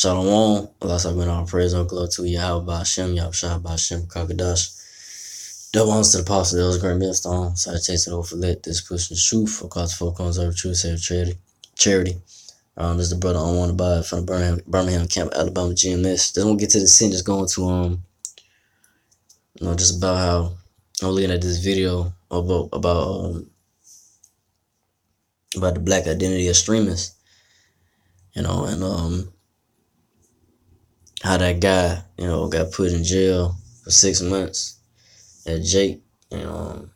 Shalom, Allah Sabbath, all praise, all glory to Yahweh Ba'Shem, Yahweh Ba'Shem, Kakadash. Double honors to the apostle, that was great millstone. Salutations to the overlit, this pushing the truth, for God's folk comes over truth, save charity. This is the brother unwanted by from the Birmingham Camp, Alabama GMS. Just want to get to the sin, just going to, just about how I'm looking at this video about the black identity extremists, and how that guy, got put in jail for 6 months. That Jake, got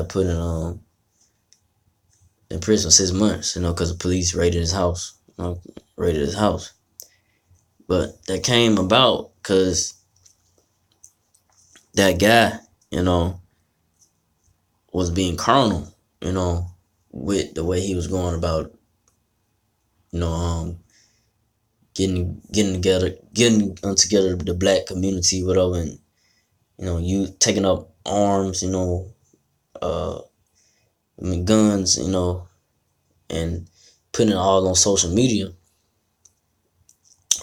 put in prison for 6 months, because the police raided his house, But that came about because that guy, was being carnal, with the way he was going about, getting together the black community, whatever, and you taking up arms, guns, and putting it all on social media.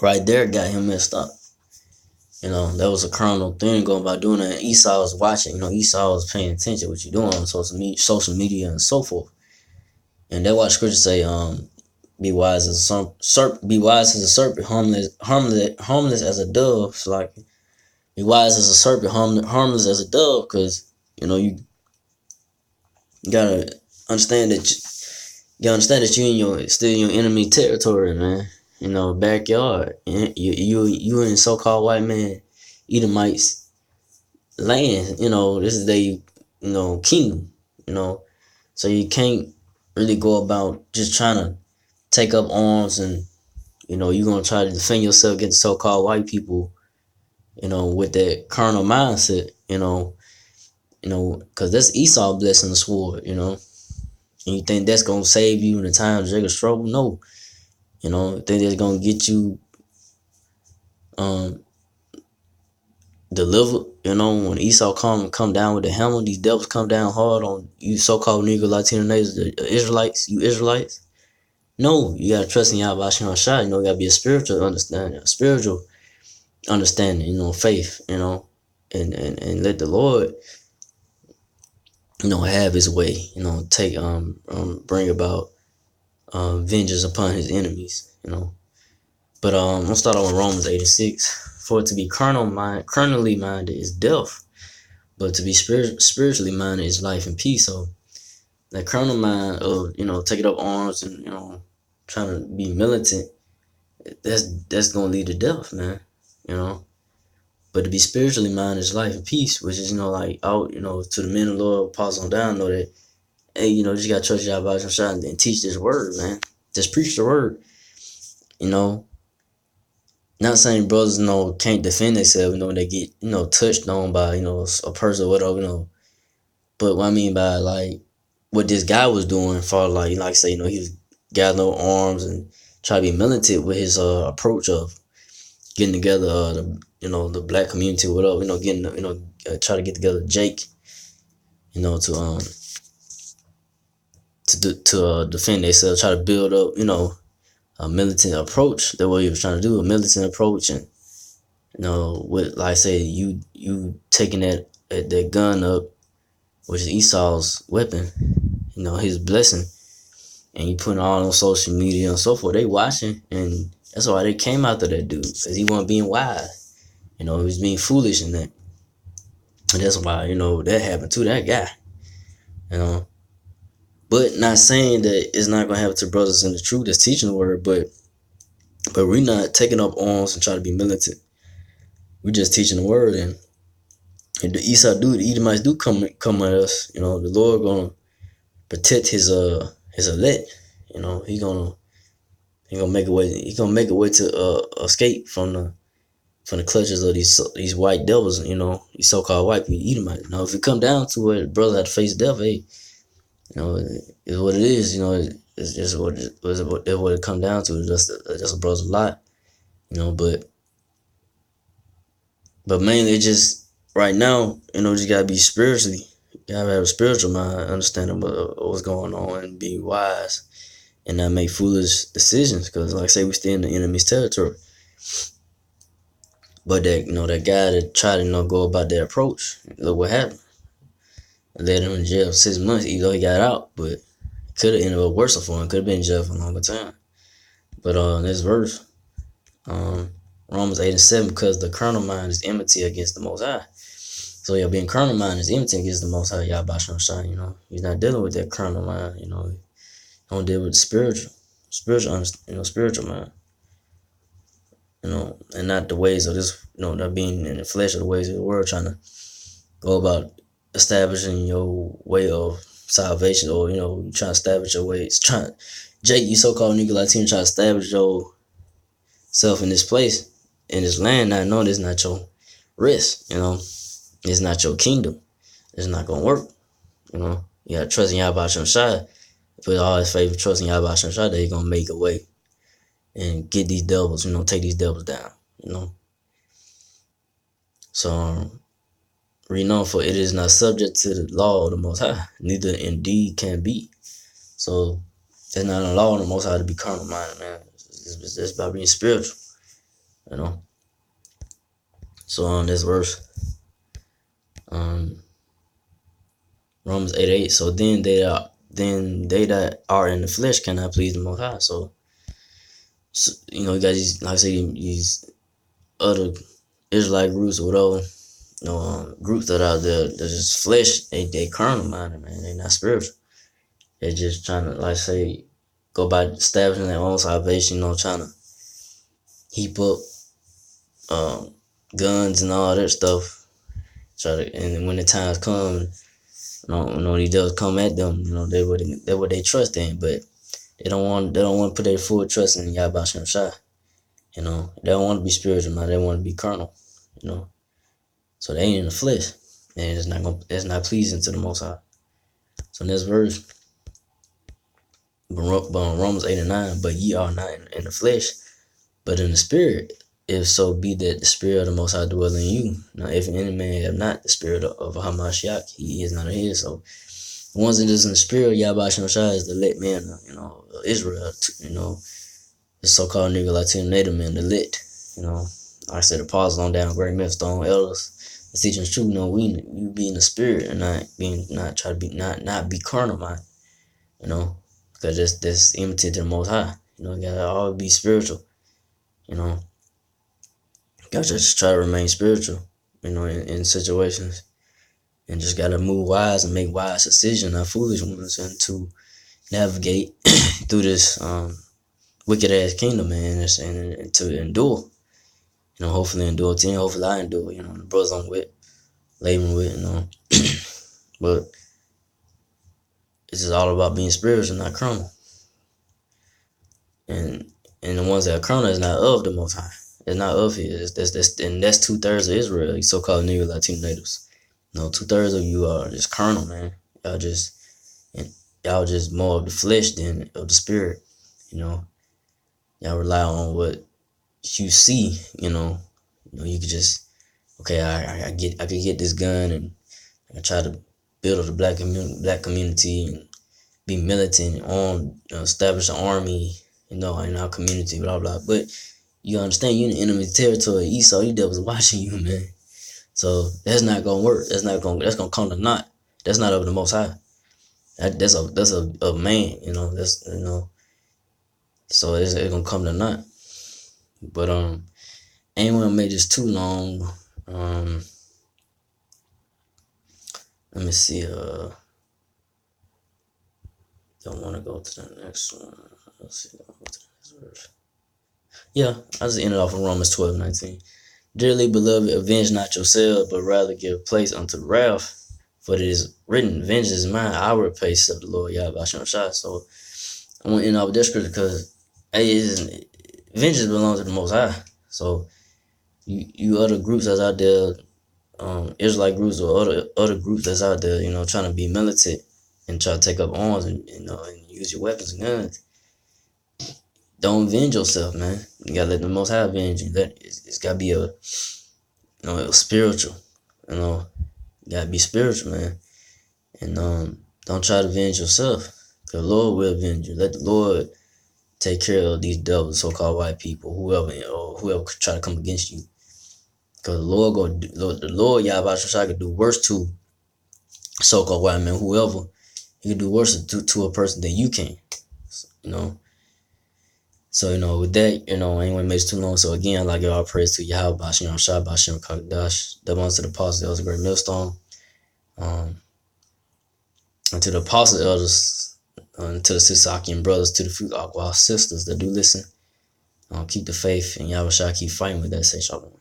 Right there got him messed up. That was a carnal thing going about doing that. Esau was watching, Esau was paying attention what you doing on social media and so forth. And that's why scripture say, be wise as a serpent, harmless as a dove. So like, be wise as a serpent, harmless as a dove, because you gotta understand that you still in your enemy territory, man. Backyard. You in so-called white man Edomites land. This is their kingdom. So you can't really go about just trying to take up arms and you're gonna try to defend yourself against so-called white people, with that carnal mindset, because that's Esau blessing the sword, and you think that's gonna save you in the time of Jacob's trouble? No. Think that's gonna get you delivered, when Esau come down with the hammer, these devils come down hard on you so-called Negro Latino natives, the Israelites, you Israelites. No, you gotta trust in Yahweh Hashem Shai. You gotta be a spiritual understanding, faith, and let the Lord, have his way, take bring about vengeance upon his enemies, But I'm gonna start off with Romans 8:6. For to be carnally minded is death, but to be spiritually minded is life and peace. So that carnal mind of taking up arms and trying to be militant, that's gonna lead to death, man. But to be spiritually minded is life and peace, which is to the men of the Lord, apostles on down, know that, hey, you just gotta trust Yahweh and teach this word, man. Just preach the word. Not saying brothers, can't defend themselves, they get, touched on by, a person or whatever, But what I mean by, what this guy was doing for, he was gathering arms and try to be militant with his approach of getting together, the black community, whatever, try to get together Jake, to defend themselves, try to build up, a militant approach. That's what he was trying to do, a militant approach. And with you taking that gun up, which is Esau's weapon, his blessing, and you putting it all on social media and so forth. They watching, and that's why they came after that dude, because he wasn't being wise. He was being foolish in that, and that's why that happened to that guy. But not saying that it's not gonna happen to brothers in the truth that's teaching the word, but we're not taking up arms and trying to be militant. We're just teaching the word, and the Edomites do come at us. The Lord gonna protect his elect. He gonna make a way. He gonna make a way to escape from the clutches of these white devils. These so-called white people, Edomites. Now, if it come down to it, brother had to face death. Hey, it's what it is. It's just what it come down to. It's just a brother's lot. But mainly just right now, just gotta be spiritually. You gotta have a spiritual mind, understanding what's going on, and be wise, and not make foolish decisions. Because, like I say, we stay in the enemy's territory. But that that guy that tried to go about their approach, look what happened. Led him in jail 6 months, even though he got out. But it could have ended up worse for him. Could have been in jail for a longer time. But this verse, Romans 8:7, because the carnal mind is enmity against the Most High. So yeah, being carnal mind is enmity against the Most High. Yahbasham, he's not dealing with that carnal mind. Don't deal with the spiritual mind. And not the ways of this, not being in the flesh or the ways of the world, trying to go about establishing your way of salvation, or you trying to establish your ways. Jake, you so-called nigga Latino, trying to establish yourself in this place, in this land, not knowing it's not your rest. It's not your kingdom. It's not gonna work. You gotta trust in Yahweh Shai. Put all his faith and trust in Yahweh Shai that he's gonna make a way and get these devils, take these devils down. So read on, for it is not subject to the law of the Most High, neither indeed can be. So it's not a law of the Most High to be carnal minded, man. It's about being spiritual. So on this verse, Romans 8:8. So then they that are in the flesh cannot please the Most High. So you got these, like I say, these other Israelite groups or whatever, groups that are out there, they're just flesh. They carnal minded, man. They're not spiritual. They're just trying to, like I say, go by establishing their own salvation. Trying to heap up guns and all that stuff. And when the times come, these devils come at them. They're what they trust in, but they don't want to put their full trust in Yahweh Shai. They don't want to be spiritual, man. They want to be carnal. So they ain't in the flesh, and it's not pleasing to the Most High. So in this verse, Romans 8:9, but ye are not in the flesh, but in the spirit, if so be that the spirit of the Most High dwell in you. Now, if any man have not the spirit of Hamashiach, he is not of his. So the ones that is in the spirit, Yahweh Shai is the lit man, Israel, the so-called nigga Latino native man, the lit, like I said, the apostles on down, great millstone, elders, the teaching the truth. We be in the spirit and not try to be not be carnal mind, because that's enmity to the Most High. You gotta always be spiritual, gotta just try to remain spiritual, in situations, and just gotta move wise and make wise decisions, not foolish ones, and to navigate through this wicked ass kingdom, man, and to endure. Hopefully endure 10, hopefully I endure, the brothers I'm with, laboring with, but it's just all about being spiritual, not carnal. And the ones that are carnal is not of the Most High. It's not of his. That's 2/3 of Israel, these so-called Negro Latino natives. 2/3 of you are just carnal, man. Y'all just more of the flesh than of the spirit. Y'all rely on what you see. You could just, okay, I could get this gun and I try to build up the black community and be militant and establish an army, in our community, blah blah. But you understand, you in the enemy territory, Esau, you devils watching you, man. So that's not gonna work. That's gonna come to naught. That's not of the Most High. That's a man, So it's gonna come to naught. But I ain't wanna make this too long. Let me see. Don't want to go to the next one. Let's see. I'll go to the next verse. Yeah, I just ended off in Romans 12:19. Dearly beloved, avenge not yourselves, but rather give place unto wrath. For it is written, vengeance is mine, I will repay, said the Lord Yahweh Shai. So I want to end off with this scripture because vengeance belongs to the Most High. So you other groups that's out there, Israelite groups or other groups that's out there, trying to be militant and try to take up arms and use your weapons and guns. Don't avenge yourself, man. You gotta let the Most High avenge you. It's gotta be a spiritual. You gotta be spiritual, man. And don't try to avenge yourself. The Lord will avenge you. Let the Lord take care of these devils, so-called white people, whoever could try to come against you. Because the Lord Yahweh Shai could do worse to so-called white men, whoever. He could do worse to a person than you can. You know. So, with that, I ain't want to make it too long. So again, I'd like to give all praise to Yahweh, Bashem Shai, Bashem Kakdash, the ones to the apostles, elders, great millstone. And to the apostle elders, and to the Sisakian brothers, to the few Aqua sisters that do listen. Keep the faith, and Yahweh Shai keep fighting with that. Say shalom.